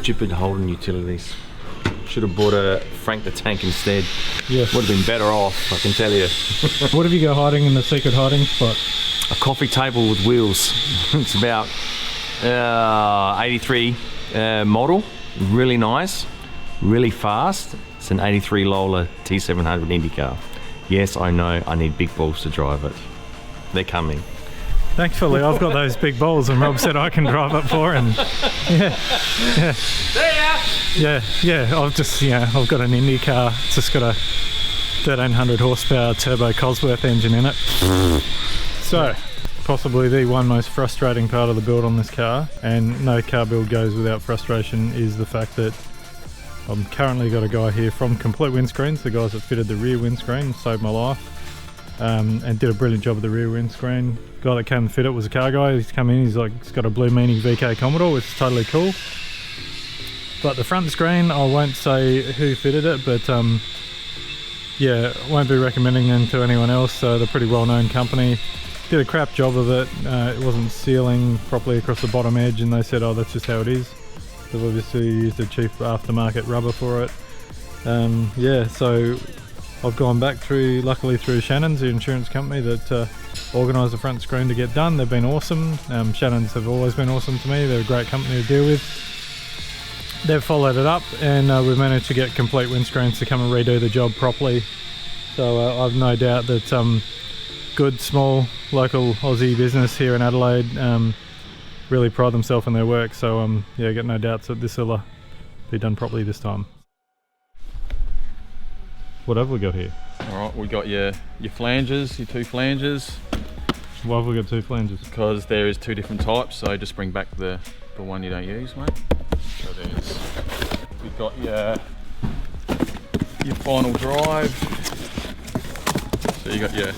Stupid Holden utilities. Should have bought a Frank the Tank instead. Yes. Would have been better off, I can tell you. What have you got hiding in the secret hiding spot? A coffee table with wheels. It's about 83 model. Really nice, really fast. It's an 83 Lola T700 Indy car. Yes, I know, I need big balls to drive it. They're coming. Thankfully, I've got those big balls, and Rob said I can drive it for him. Yeah. See ya! Yeah. I've got an Indy car. It's just got a 1300 horsepower turbo Cosworth engine in it. So, possibly the one most frustrating part of the build on this car, and no car build goes without frustration, is the fact that I've currently got a guy here from Complete Windscreens, the guys that fitted the rear windscreen, saved my life. And did a brilliant job with the rear windscreen. Guy that came and fit it was a car guy. He's come in, he's got a Blue Meaning VK Commodore, which is totally cool. But the front screen, I won't say who fitted it, but yeah, won't be recommending them to anyone else. So they're a pretty well-known company. Did a crap job of it. It wasn't sealing properly across the bottom edge, and they said, oh, that's just how it is. They've obviously used a cheap aftermarket rubber for it. Yeah, so I've gone back luckily through Shannon's, the insurance company that organised the front screen to get done. They've been awesome. Shannon's have always been awesome to me. They're a great company to deal with. They've followed it up, and we've managed to get Complete Windscreens to come and redo the job properly. So I've no doubt that good, small, local Aussie business here in Adelaide really pride themselves in their work. So yeah, I got no doubts that this will be done properly this time. What have we got here? Alright, we got your flanges, your two flanges. Why have we got two flanges? Because there is two different types, so just bring back the one you don't use, mate. So we've got your final drive. So you got your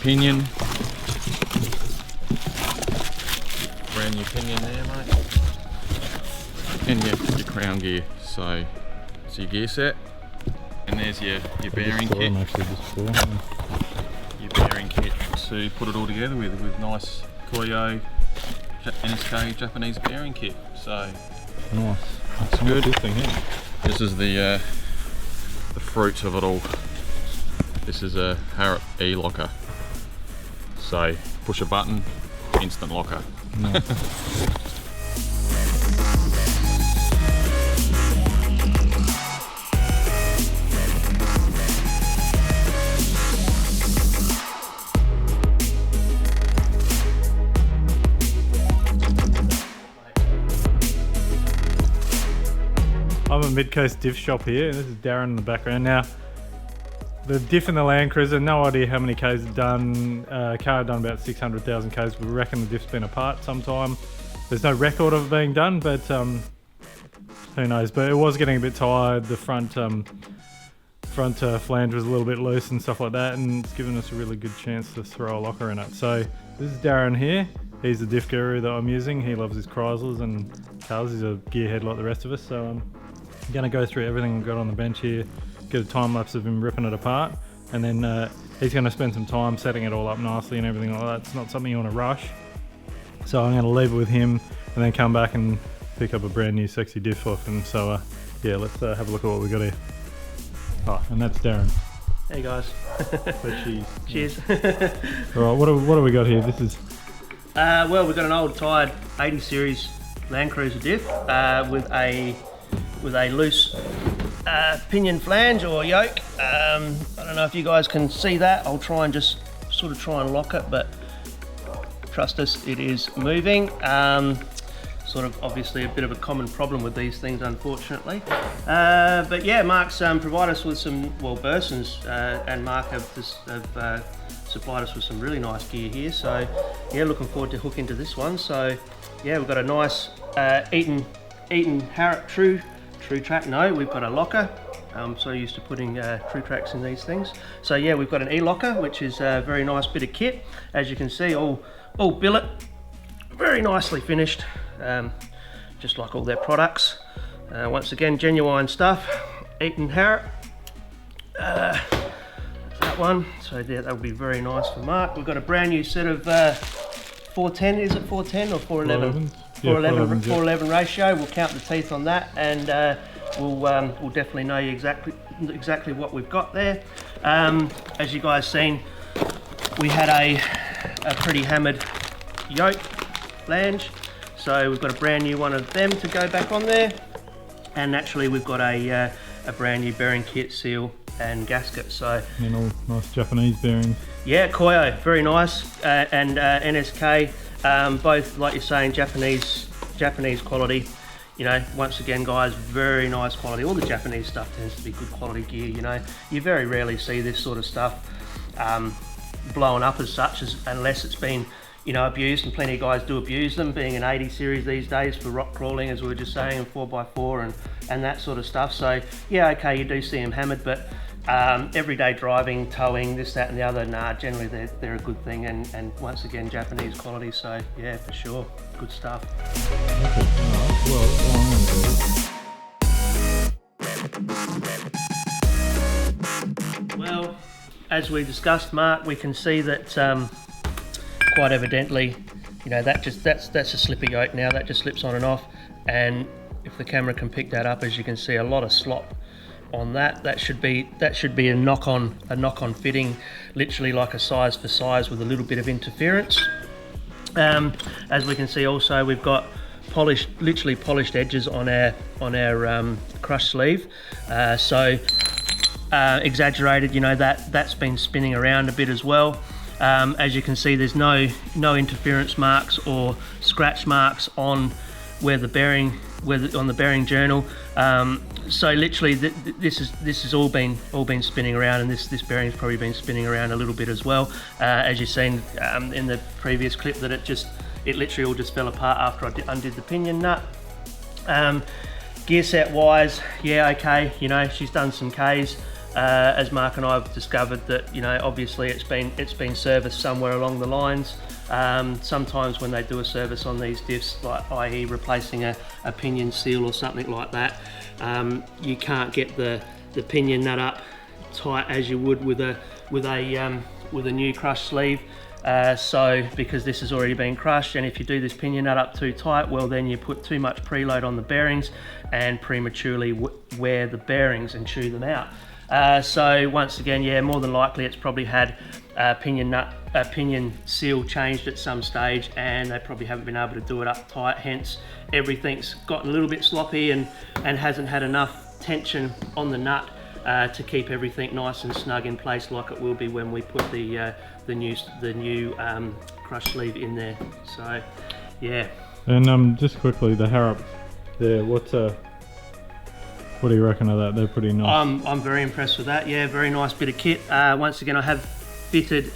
pinion. Brand new pinion there, mate. And your crown gear. So it's your gear set. And there's your bearing kit. Your bearing kit to put it all together with nice Koyo NSK Japanese bearing kit. So nice. That's good. This thing here? This is the fruit of it all. This is a Harrop Elocker. So push a button, instant locker. Nice. I'm at Mid-Coast Diff shop here, and this is Darren in the background. Now, the diff in the Landcruiser, no idea how many Ks it's done. Car done about 600,000 Ks. We reckon the diff's been apart sometime. There's no record of it being done, but who knows. But it was getting a bit tired. The front flange was a little bit loose and stuff like that, and it's given us a really good chance to throw a locker in it. So this is Darren here. He's the diff guru that I'm using. He loves his Chryslers and cars. He's a gearhead like the rest of us. So I'm going to go through everything we've got on the bench here, get a time lapse of him ripping it apart, and then he's going to spend some time setting it all up nicely and everything like that. It's not something you want to rush. So I'm going to leave it with him and then come back and pick up a brand new sexy diff off him. So yeah, let's have a look at what we got here. Oh, and that's Darren. Hey guys. So cheers. Alright, what have we got here? This is... well, we've got an old tired 80 series Landcruiser diff with a loose pinion flange or yoke. I don't know if you guys can see that. I'll try and just sort of try and lock it, but trust us, it is moving. Sort of obviously a bit of a common problem with these things, unfortunately. But yeah, Mark's provided us with some, well, Burson's and Mark have supplied us with some really nice gear here. So yeah, looking forward to hook into this one. So yeah, we've got a nice Eaton Harrop True Track. No, we've got a locker. I'm so used to putting True Tracks in these things. So yeah, we've got an E-locker, which is a very nice bit of kit. As you can see, all billet, very nicely finished, just like all their products. Once again, genuine stuff. Eaton Harrop. That one. So yeah, that will be very nice for Mark. We've got a brand new set of 410. Is it 410 or 411? 411 ratio. We'll count the teeth on that, and we'll definitely know exactly what we've got there. As you guys seen, we had a pretty hammered yoke flange, so we've got a brand new one of them to go back on there, and naturally we've got a brand new bearing kit, seal and gasket. So and all nice Japanese bearings. Yeah, Koyo, very nice, and NSK, both, like you're saying, Japanese quality. You know, once again, guys, very nice quality. All the Japanese stuff tends to be good quality gear. You know, you very rarely see this sort of stuff blowing up as such, unless it's been, you know, abused, and plenty of guys do abuse them, being an 80 series these days for rock crawling, as we were just saying, and 4x4 and that sort of stuff. So yeah, okay, you do see them hammered, but everyday driving, towing, this, that and the other, nah, generally they're a good thing, and once again, Japanese quality. So yeah, for sure, good stuff. Well, as we discussed, Mark, we can see that quite evidently, you know, that's a slipper yoke now. That just slips on and off, and if the camera can pick that up, as you can see, a lot of slop on that. That should be a knock-on fitting, literally like a size for size with a little bit of interference. As we can see, also we've got literally polished edges on our crush sleeve, so exaggerated, you know, that's been spinning around a bit as well. As you can see, there's no interference marks or scratch marks on on the bearing journal. So literally, this has all been spinning around, and this bearing's probably been spinning around a little bit as well. As you've seen in the previous clip, that it literally all just fell apart after I undid the pinion nut. Gear set wise, yeah, okay, you know, she's done some Ks. As Mark and I have discovered that, you know, obviously it's been serviced somewhere along the lines. Sometimes when they do a service on these diffs, like i.e. replacing a pinion seal or something like that, you can't get the pinion nut up tight as you would with a new crush sleeve. So because this has already been crushed, and if you do this pinion nut up too tight, well, then you put too much preload on the bearings and prematurely wear the bearings and chew them out. So once again, yeah, more than likely it's probably had pinion seal changed at some stage, and they probably haven't been able to do it up tight, hence everything's gotten a little bit sloppy and hasn't had enough tension on the nut to keep everything nice and snug in place, like it will be when we put the new crush sleeve in there. So yeah. And just quickly, the Harrop there, what do you reckon of that? They're pretty nice. I'm very impressed with that. Yeah, very nice bit of kit. Once again, I have fitted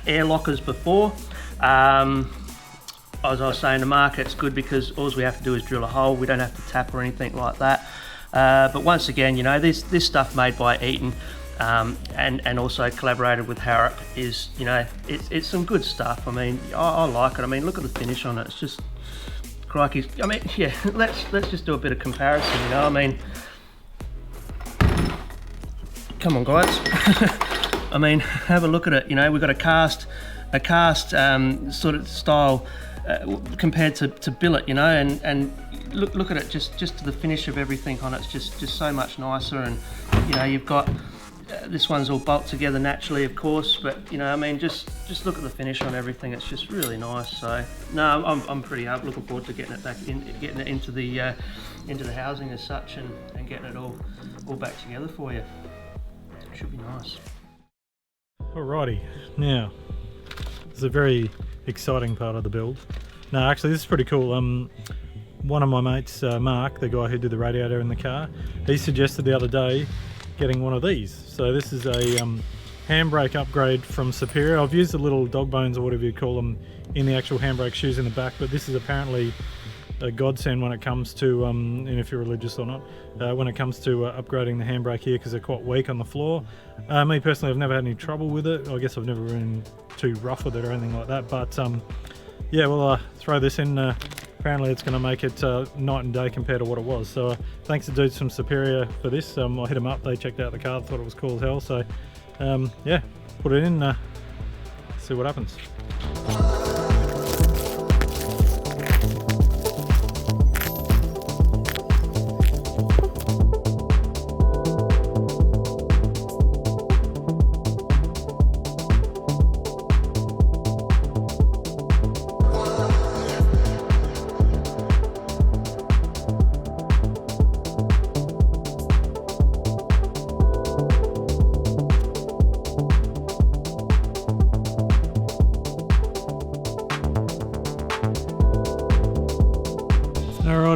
air lockers before. As I was saying to Mark, it's good because all we have to do is drill a hole. We don't have to tap or anything like that. But once again, you know, this stuff made by Eaton and also collaborated with Harrop is, you know, it's some good stuff. I mean, I like it. I mean, look at the finish on it. It's just crikey. I mean, yeah, let's just do a bit of comparison, you know. I mean, come on, guys. I mean, have a look at it. You know, we've got a cast sort of style compared to billet, you know, and look at it, just to the finish of everything on it. It's just so much nicer, and you know, you've got this one's all bolt together naturally, of course, but you know, I mean, just look at the finish on everything. It's just really nice. So no, I'm pretty looking forward to getting it back getting it into the housing as such, and getting it all back together for you. It should be nice. Alrighty, now it's a very exciting part of the build. No, actually, this is pretty cool. One of my mates, Mark, the guy who did the radiator in the car, he suggested the other day getting one of these. So this is a handbrake upgrade from Superior. I've used the little dog bones or whatever you call them in the actual handbrake shoes in the back, but this is apparently a godsend when it comes to, and if you're religious or not, when it comes to upgrading the handbrake here, because they're quite weak on the floor. Me personally, I've never had any trouble with it. I guess I've never been too rough with it or anything like that, but yeah, we'll throw this in. Apparently it's going to make it night and day compared to what it was. So thanks to dudes from Superior for this. I hit them up, they checked out the car, thought it was cool as hell. So yeah, put it in, see what happens.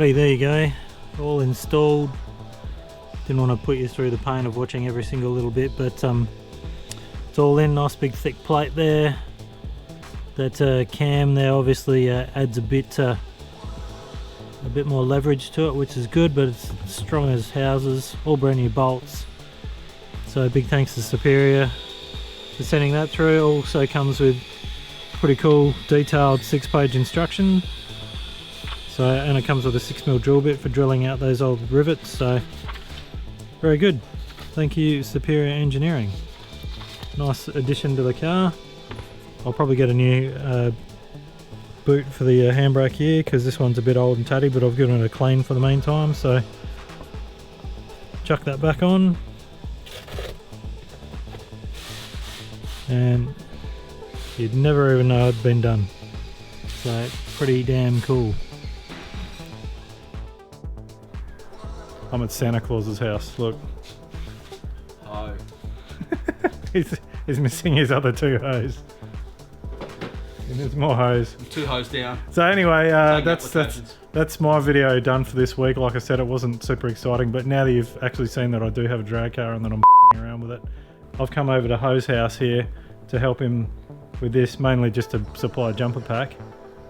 Alrighty, there you go. All installed. Didn't want to put you through the pain of watching every single little bit, but it's all in. Nice big thick plate there. That cam there obviously adds a bit more leverage to it, which is good, but it's strong as houses. All brand new bolts. So big thanks to Superior for sending that through. Also comes with pretty cool detailed 6-page instruction. So, and it comes with a 6mm drill bit for drilling out those old rivets. So very good. Thank you, Superior Engineering. Nice addition to the car. I'll probably get a new boot for the handbrake here, because this one's a bit old and tatty, but I've given it a clean for the meantime. So chuck that back on, and you'd never even know it'd been done. So pretty damn cool. I'm at Santa Claus's house. Look. Oh. he's missing his other 2 hose. And there's more hose. 2 hose down. So anyway, that's my video done for this week. Like I said, it wasn't super exciting, but now that you've actually seen that I do have a drag car and that I'm around with it, I've come over to Hose House here to help him with this, mainly just to supply a jumper pack.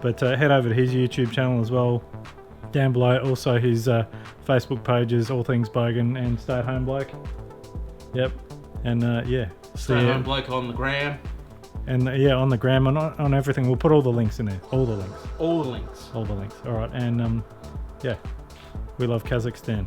But head over to his YouTube channel as well. Down below, also his Facebook pages, All Things Bogan and Stay at Home Bloke. Yep. And yeah. Stay at Home Bloke on the gram. And yeah, on the gram and on everything. We'll put all the links in there. All the links. All the links. All the links. All right. And yeah, we love Kazakhstan.